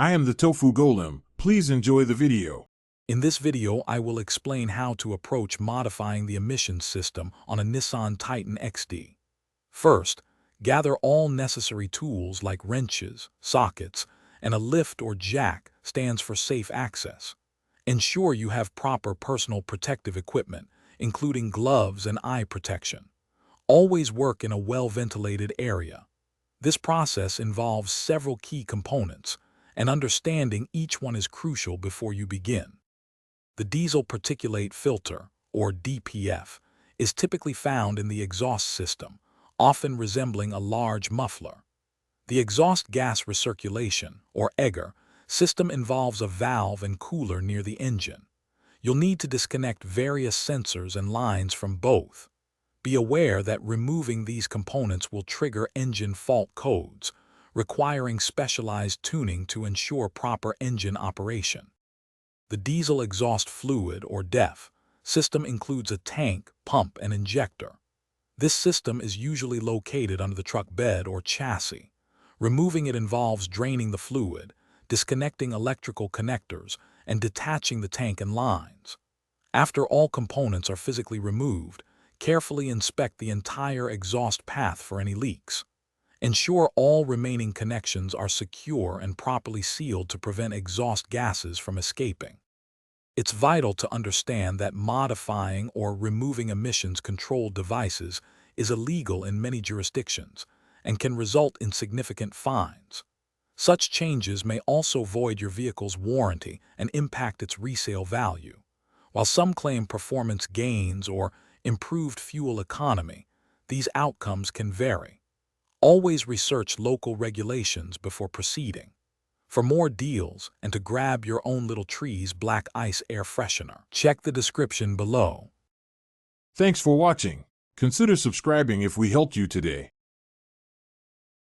I am the Tofu Golem. Please enjoy the video. In this video, I will explain how to approach modifying the emissions system on a Nissan Titan XD. First, gather all necessary tools like wrenches, sockets, and a lift or jack stands for safe access. Ensure you have proper personal protective equipment, including gloves and eye protection. Always work in a well-ventilated area. This process involves several key components, and understanding each one is crucial before you begin. The diesel particulate filter, or DPF, is typically found in the exhaust system, often resembling a large muffler. The exhaust gas recirculation, or EGR, system involves a valve and cooler near the engine. You'll need to disconnect various sensors and lines from both. Be aware that removing these components will trigger engine fault codes, requiring specialized tuning to ensure proper engine operation. The diesel exhaust fluid, or DEF, system includes a tank, pump, and injector. This system is usually located under the truck bed or chassis. Removing it involves draining the fluid, disconnecting electrical connectors, and detaching the tank and lines. After all components are physically removed, carefully inspect the entire exhaust path for any leaks. Ensure all remaining connections are secure and properly sealed to prevent exhaust gases from escaping. It's vital to understand that modifying or removing emissions control devices is illegal in many jurisdictions and can result in significant fines. Such changes may also void your vehicle's warranty and impact its resale value. While some claim performance gains or improved fuel economy, these outcomes can vary. Always research local regulations before proceeding. For more deals and to grab your own little tree's black ice air freshener, check the description below. Thanks for watching. Consider subscribing if we helped you today.